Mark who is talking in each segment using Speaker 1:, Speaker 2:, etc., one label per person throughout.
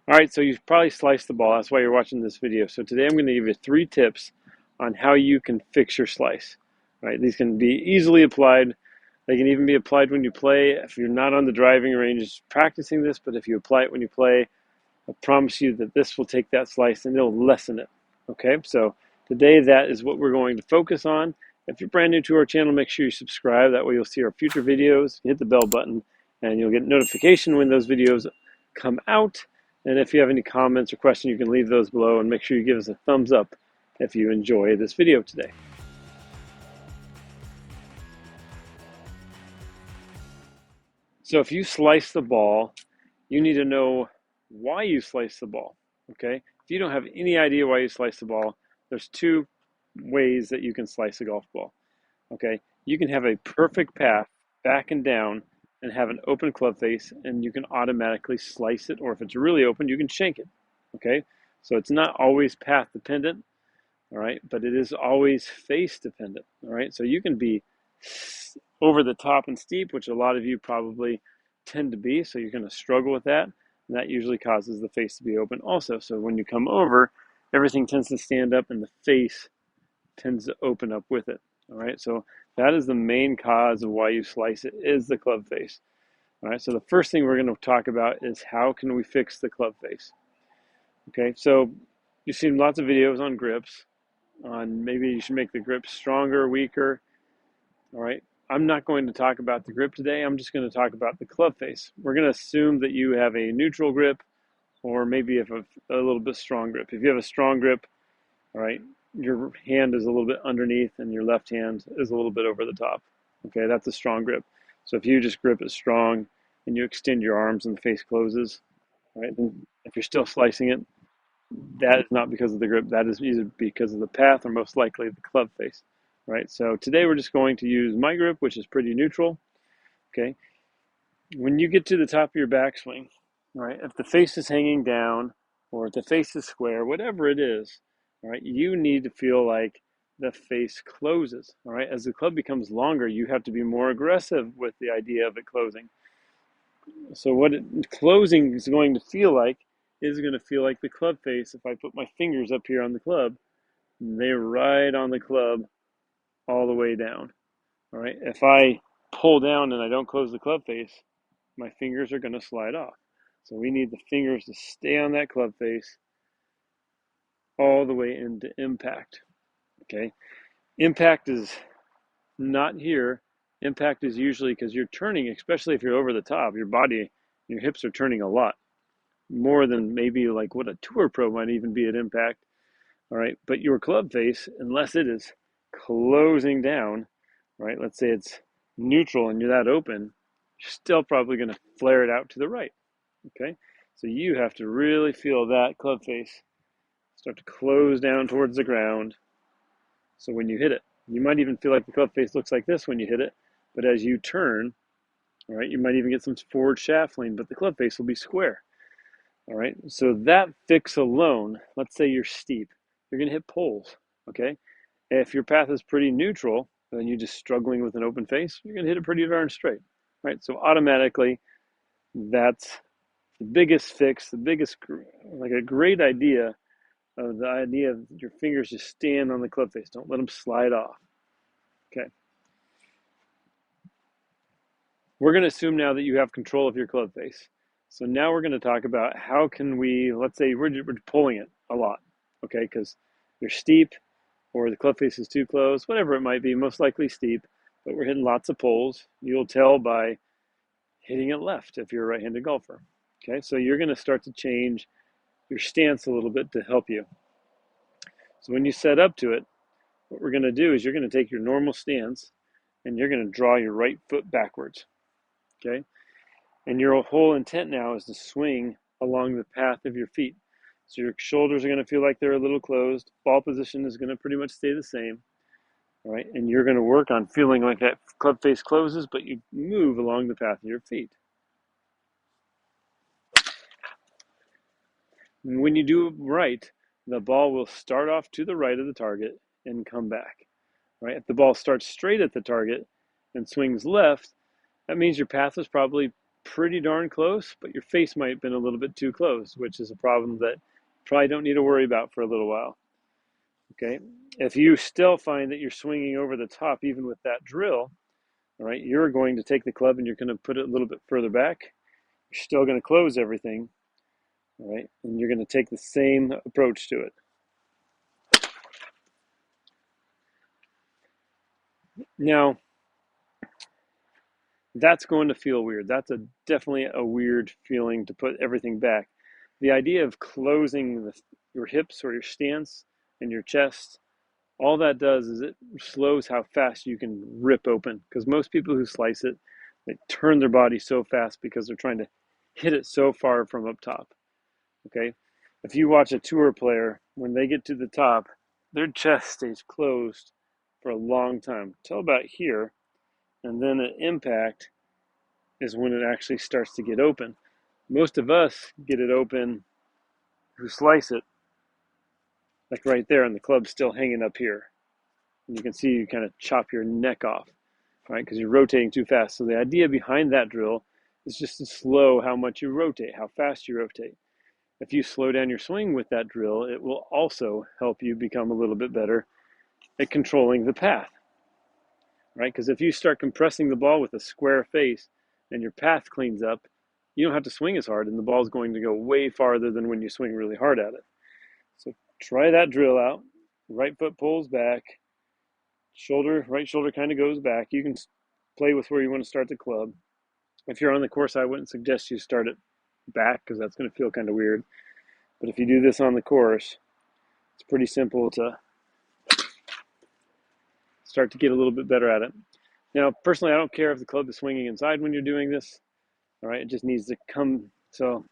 Speaker 1: All right, so you've probably sliced the ball. That's why you're watching this video. So today I'm going to give you 3 tips on how you can fix your slice. All right, these can be easily applied. They can even be applied when you play. If you're not on the driving range practicing this, but if you apply it when you play, I promise you that this will take that slice and it'll lessen it. Okay, so today that is what we're going to focus on. If you're brand new to our channel, make sure you subscribe. That way you'll see our future videos. Hit the bell button and you'll get notification when those videos come out. And if you have any comments or questions, you can leave those below, and make sure you give us a thumbs up if you enjoy this video today. So if you slice the ball, you need to know why you slice the ball, okay? If you don't have any idea why you slice the ball, there's 2 ways that you can slice a golf ball, okay? You can have a perfect path back and down and have an open club face, and you can automatically slice it, or if it's really open, you can shank it, okay? So it's not always path dependent, all right, but it is always face dependent, all right? So you can be over the top and steep, which a lot of you probably tend to be, so you're going to struggle with that, and that usually causes the face to be open also. So when you come over, everything tends to stand up and the face tends to open up with it, all right? So that is the main cause of why you slice it, is the club face. All right, so the first thing we're going to talk about is how can we fix the club face. Okay, so you've seen lots of videos on grips, on maybe you should make the grip stronger, weaker. All right, I'm not going to talk about the grip today. I'm just going to talk about the club face. We're going to assume that you have a neutral grip, or maybe if a little bit strong grip. If you have a strong grip, all right, your hand is a little bit underneath and your left hand is a little bit over the top. Okay, that's a strong grip. So if you just grip it strong and you extend your arms and the face closes, all right, then if you're still slicing it, that is not because of the grip. That is either because of the path or most likely the club face, right? So today we're just going to use my grip, which is pretty neutral. Okay, when you get to the top of your backswing, all right, if the face is hanging down or if the face is square, whatever it is, all right, you need to feel like the face closes. All right, as the club becomes longer, you have to be more aggressive with the idea of it closing. So what closing is going to feel like is going to feel like the club face. If I put my fingers up here on the club, they're right on the club all the way down. All right. If I pull down and I don't close the club face, my fingers are going to slide off. So we need the fingers to stay on that club face all the way into impact. Okay. Impact is not here. Impact is usually because you're turning, especially if you're over the top, your body, your hips are turning a lot more than maybe like what a tour pro might even be at impact. All right. But your club face, unless it is closing down, right? Let's say it's neutral and you're that open, you're still probably going to flare it out to the right. Okay. So you have to really feel that club face start to close down towards the ground. So when you hit it, you might even feel like the club face looks like this when you hit it. But as you turn, all right, you might even get some forward shaft lean, but the club face will be square. All right, so that fix alone, let's say you're steep, you're going to hit poles, okay? If your path is pretty neutral, and you're just struggling with an open face, you're going to hit it pretty darn straight, right? So automatically, that's the biggest fix, the biggest, like a great idea of the idea of your fingers just stand on the club face. Don't let them slide off, okay? We're going to assume now that you have control of your club face. So now we're going to talk about how can we, let's say we're pulling it a lot, okay, because you're steep or the club face is too close, whatever it might be, most likely steep, but we're hitting lots of pulls. You'll tell by hitting it left if you're a right-handed golfer, okay? So you're going to start to change your stance a little bit to help you. So when you set up to it, what we're going to do is you're going to take your normal stance and you're going to draw your right foot backwards, okay? And your whole intent now is to swing along the path of your feet. So your shoulders are going to feel like they're a little closed. Ball position is going to pretty much stay the same. All right. And you're going to work on feeling like that club face closes, but you move along the path of your feet. And when you do it right, the ball will start off to the right of the target and come back. Right. If the ball starts straight at the target and swings left, that means your path was probably pretty darn close, but your face might have been a little bit too close, which is a problem that you probably don't need to worry about for a little while. Okay, if you still find that you're swinging over the top even with that drill, all right, you're going to take the club and you're going to put it a little bit further back. You're still going to close everything, all right, and you're going to take the same approach to it. Now, that's going to feel weird. That's definitely a weird feeling to put everything back. The idea of closing your hips or your stance and your chest, all that does is it slows how fast you can rip open. Because most people who slice it, they turn their body so fast because they're trying to hit it so far from up top. Okay? If you watch a tour player, when they get to the top, their chest stays closed for a long time, till about here, and then at impact is when it actually starts to get open. Most of us get it open who slice it, like right there, and the club's still hanging up here. And you can see you kind of chop your neck off, right? Because you're rotating too fast. So the idea behind that drill is just to slow how much you rotate, how fast you rotate. If you slow down your swing with that drill, it will also help you become a little bit better at controlling the path, right? Because if you start compressing the ball with a square face and your path cleans up, you don't have to swing as hard and the ball's going to go way farther than when you swing really hard at it. So try that drill out. Right foot pulls back, right shoulder kind of goes back. You can play with where you want to start the club. If you're on the course, I wouldn't suggest you start it back because that's going to feel kind of weird. But if you do this on the course, it's pretty simple to start to get a little bit better at it. Now, personally, I don't care if the club is swinging inside when you're doing this. All right, it just needs to come. So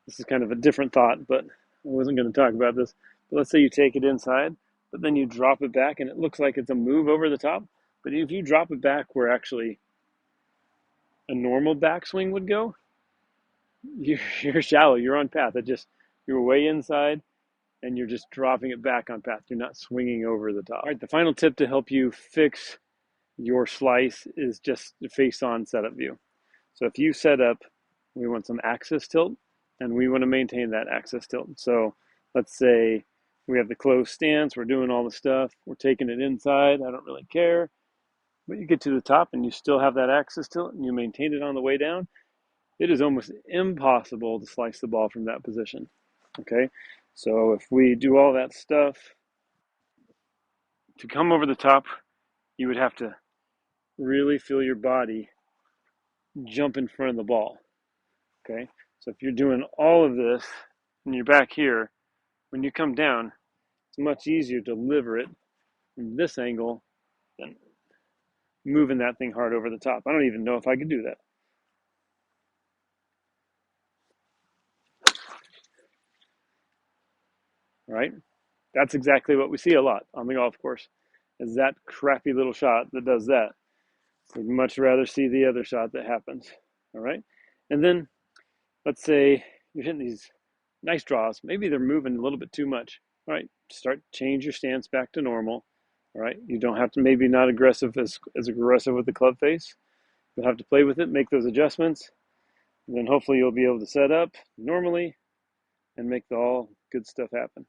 Speaker 1: this is kind of a different thought, but I wasn't going to talk about this. But let's say you take it inside, but then you drop it back and it looks like it's a move over the top. But if you drop it back where actually a normal backswing would go, you're shallow, you're on path. You're way inside and you're just dropping it back on path. You're not swinging over the top. All right, the final tip to help you fix your slice is just the face-on setup view. So if you set up, we want some axis tilt, and we want to maintain that axis tilt. So let's say we have the closed stance, we're doing all the stuff, we're taking it inside, I don't really care. But you get to the top and you still have that axis tilt and you maintain it on the way down. It is almost impossible to slice the ball from that position. Okay, so if we do all that stuff, to come over the top, you would have to really feel your body jump in front of the ball. Okay, so if you're doing all of this and you're back here, when you come down, it's much easier to deliver it from this angle than moving that thing hard over the top. I don't even know if I could do that. Right? That's exactly what we see a lot on the golf course, is that crappy little shot that does that. We'd much rather see the other shot that happens. All right? And then let's say you're hitting these nice draws. Maybe they're moving a little bit too much. All right, change your stance back to normal. All right, you don't have to, maybe not aggressive as aggressive with the club face. You'll have to play with it, make those adjustments, and then hopefully you'll be able to set up normally and make all good stuff happen.